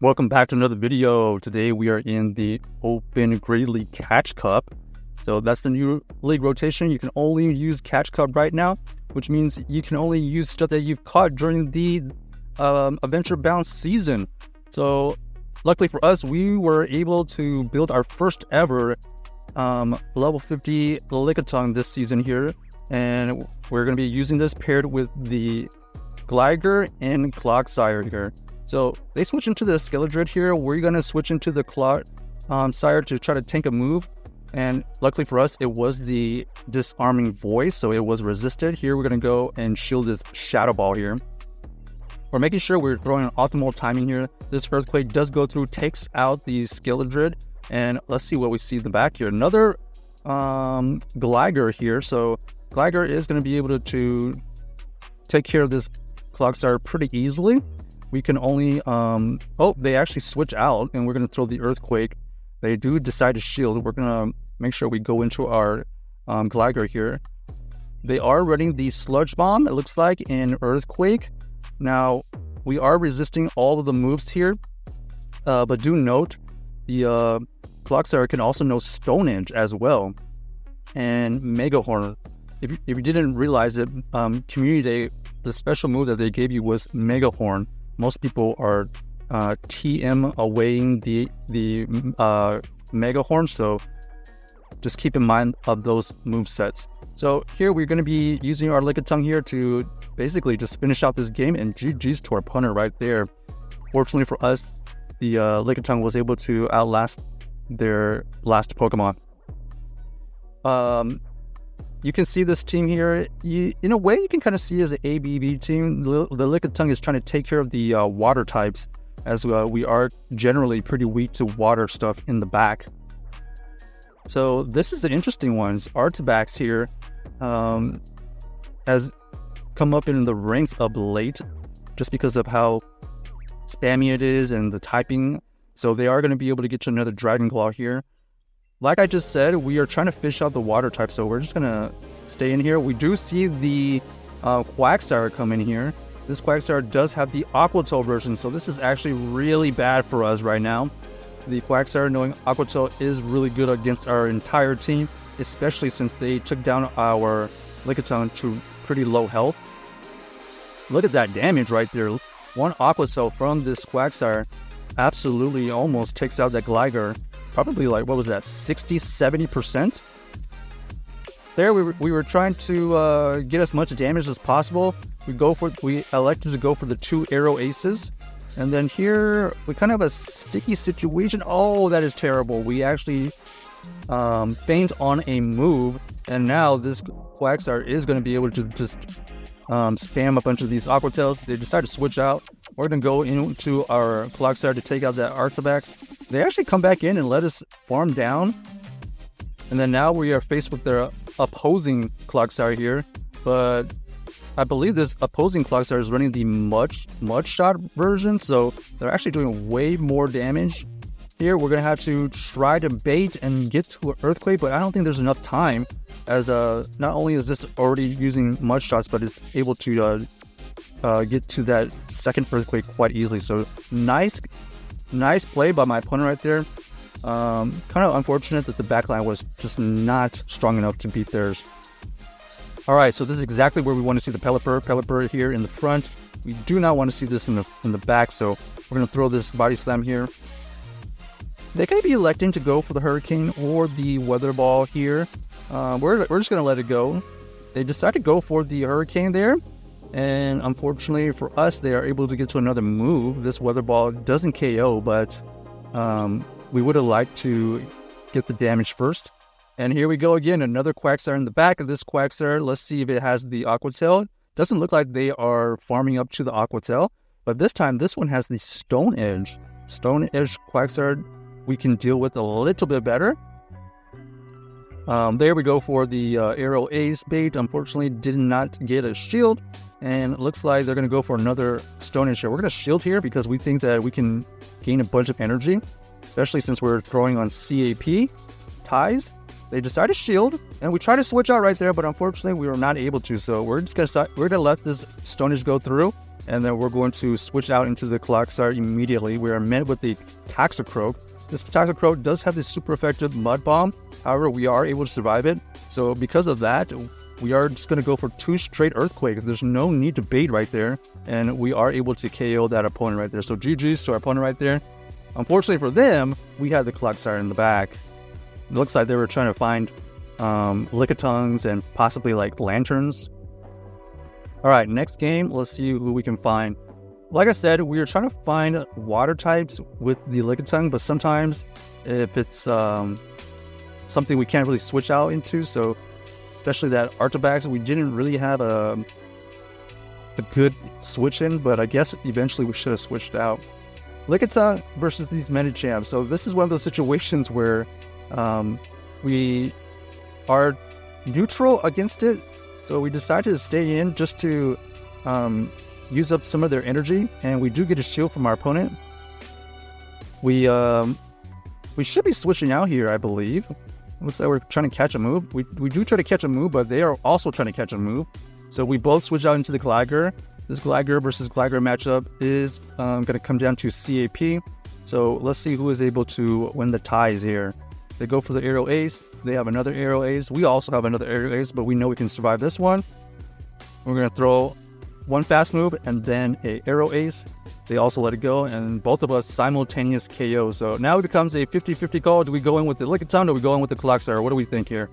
Welcome back to another video. Today we are in the Open Great League Catch Cup. So that's the new league rotation. You can only use Catch Cup right now, which means you can only use stuff that you've caught during the Adventure Bound season. So luckily for us, we were able to build our first ever level 50 Lickitung this season here. And we're going to be using this paired with the Gligar and Clodsire here. So they switch into the Skeledrid here. We're going to switch into the Clodsire to try to tank a move. And luckily for us, it was the disarming voice, so it was resisted. Here we're going to go and shield this Shadow Ball here. We're making sure we're throwing an optimal timing here. This Earthquake does go through, takes out the Skeledrid. And let's see what we see in the back here. Another Gligar here. So Gligar is going to be able to take care of this Clodsire pretty easily. We can only, they actually switch out and we're going to throw the Earthquake. They do decide to shield. We're going to make sure we go into our Gligar here. They are running the Sludge Bomb, it looks like, in Earthquake. Now, we are resisting all of the moves here, but do note the Clodsire can also know Stone Edge as well, and Mega Horn. If you didn't realize it, Community Day, the special move that they gave you was Mega Horn. Most people are TM awaying the Mega Horn, so just keep in mind of those move sets. So here we're going to be using our Lickitung here to basically just finish out this game, and GG's to our punter right there. Fortunately for us, the Lickitung was able to outlast their last Pokemon. You can see this team here. In a way, you can kind of see as an ABB team. The Lickitung is trying to take care of the water types, as we are generally pretty weak to water stuff in the back. So this is an interesting one. Artabax here has come up in the ranks of late just because of how spammy it is and the typing. So they are going to be able to get to another Dragon Claw here. Like I just said, we are trying to fish out the water type, so we're just going to stay in here. We do see the Quagsire come in here. This Quagsire does have the Aqua Tail version, so this is actually really bad for us right now. The Quagsire, knowing Aqua Tail, is really good against our entire team, especially since they took down our Lickitung to pretty low health. Look at that damage right there. One Aqua Tail from this Quagsire absolutely almost takes out that Gligar. Probably like, what was that, 60-70%? There we were trying to get as much damage as possible. We elected to go for the 2 Arrow Aces. And then here, we kind of have a sticky situation. Oh, that is terrible. We actually faint on a move. And now this Quagsire is going to be able to just spam a bunch of these Aqua Tails. They decide to switch out. We're going to go into our Clodsire to take out that Artabax. They actually come back in and let us farm down. And then now we are faced with their opposing Clodsire here. But I believe this opposing Clodsire is running the Mud Shot version. So they're actually doing way more damage. Here we're going to have to try to bait and get to an Earthquake. But I don't think there's enough time. As not only is this already using Mud Shots, but it's able to get to that second Earthquake quite easily. So nice play by my opponent right there. Kind of unfortunate that the backline was just not strong enough to beat theirs. Alright, so this is exactly where we want to see the Pelipper here in the front. We do not want to see this in the back, so we're going to throw this Body Slam here. They could be electing to go for the Hurricane or the Weather Ball here. We're just going to let it go. They decide to go for the Hurricane there. And unfortunately for us, they are able to get to another move. This Weather Ball doesn't KO, but we would have liked to get the damage first. And here we go again, another Quagsire in the back of this Quagsire. Let's see if it has the Aqua Tail. Doesn't look like they are farming up to the Aqua Tail, but this time this one has the Stone Edge. Stone Edge Quagsire we can deal with a little bit better. There we go for the Arrow Ace bait. Unfortunately, did not get a shield. And it looks like they're going to go for another Stone Edge here. We're going to shield here because we think that we can gain a bunch of energy, especially since we're throwing on CAP ties. They decide to shield, and we try to switch out right there, but unfortunately we were not able to. So we're going to let this Stone Edge go through, and then we're going to switch out into the Clodsire immediately. We are met with the Toxicroak. This Toxicroak does have this super effective Mud Bomb. However, we are able to survive it. So because of that, we are just going to go for 2 straight Earthquakes. There's no need to bait right there, and we are able to KO that opponent right there. So GG's to our opponent right there. Unfortunately for them, we had the Clodsire in the back. It looks like they were trying to find Lickitungs and possibly like Lanturns. All right, next game, let's see who we can find. Like I said, we are trying to find water types with the Lickitung, but sometimes if it's something we can't really switch out into, so especially that Artabax, we didn't really have a good switch in, but I guess eventually we should have switched out. Lickitung versus these Medichams. So this is one of those situations where we are neutral against it. So we decided to stay in just to use up some of their energy, and we do get a shield from our opponent. We should be switching out here, I believe. Looks like we're trying to catch a move. We do try to catch a move, but they are also trying to catch a move. So we both switch out into the Gligar. This Gligar versus Gligar matchup is going to come down to CAP. So let's see who is able to win the ties here. They go for the Aerial Ace. They have another Aerial Ace. We also have another Aerial Ace, but we know we can survive this one. We're going to throw one fast move and then a Aerial Ace. They also let it go, and both of us simultaneous KO. So now it becomes a 50-50 call. Do we go in with the Lickitung or do we go in with the Clodsire? What do we think here?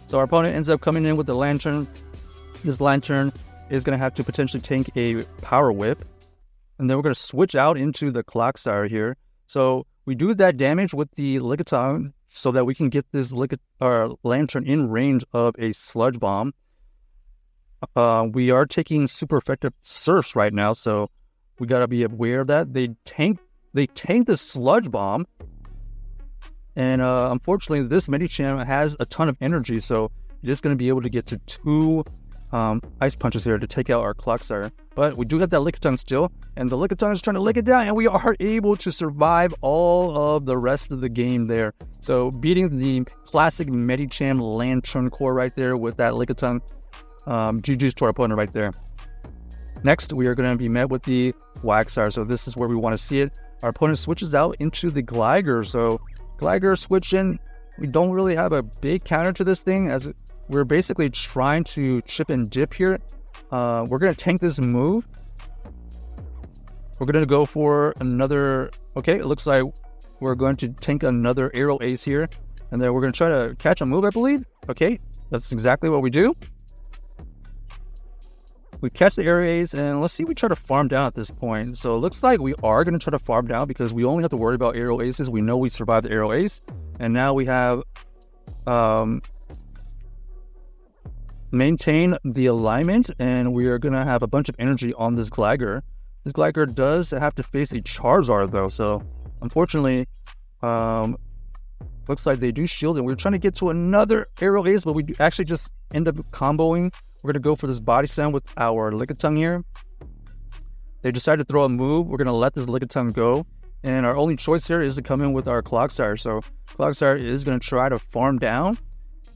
So our opponent ends up coming in with the Lantern. This Lantern is going to have to potentially tank a Power Whip. And then we're going to switch out into the Clodsire here. So we do that damage with the Lickitung so that we can get this Lantern in range of a Sludge Bomb. We are taking super effective Surfs right now, so we got to be aware of that. They tank the Sludge Bomb, and unfortunately this Medicham has a ton of energy, so you're just going to be able to get to 2 Ice Punches here to take out our Clodsire. But we do have that Lickitung still, and the Lickitung is trying to lick it down, and we are able to survive all of the rest of the game there. So beating the classic Medicham Lantern core right there with that Lickitung. GG's to our opponent right there. Next, we are going to be met with the Waxire. So this is where we want to see it. Our opponent switches out into the Gligar. So Gligar switching, we don't really have a big counter to this thing, as we're basically trying to chip and dip here. We're going to tank this move. We're going to go for another... Okay, it looks like we're going to tank another Aerial Ace here. And then we're going to try to catch a move, I believe. Okay, that's exactly what we do. We catch the Aerial Ace, and let's see, we try to farm down at this point. So it looks like we are going to try to farm down because we only have to worry about Aerial Aces. We know we survived the Aerial Ace. And now we have maintain the alignment, and we are going to have a bunch of energy on this Gligar. This Gligar does have to face a Charizard, though. So unfortunately, looks like they do shield, and we're trying to get to another Aerial Ace, but we do actually just end up comboing. We're going to go for this Body Slam with our Lickitung here. They decided to throw a move. We're going to let this Lickitung go. And our only choice here is to come in with our Clodsire. So Clodsire is going to try to farm down.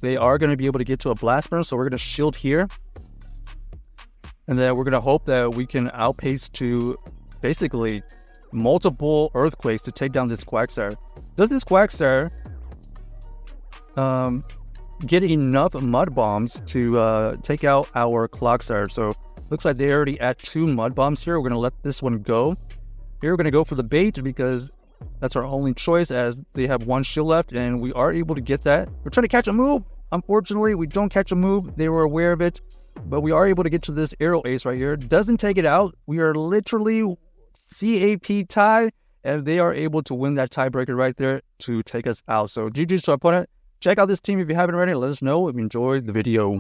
They are going to be able to get to a Blast Burn, so we're going to shield here. And then we're going to hope that we can outpace to basically multiple Earthquakes to take down this Quagsire. Does this Quagsire get enough Mud Bombs to take out our Clodsire? So looks like they're already at 2 Mud Bombs here. We're going to let this one go. Here we're going to go for the bait because that's our only choice, as they have 1 shield left, and we are able to get that. We're trying to catch a move. Unfortunately, we don't catch a move. They were aware of it, but we are able to get to this Aerial Ace right here. Doesn't take it out. We are literally CAP tie, and they are able to win that tiebreaker right there to take us out. So GG's to our opponent. Check out this team if you haven't already. Let us know if you enjoyed the video.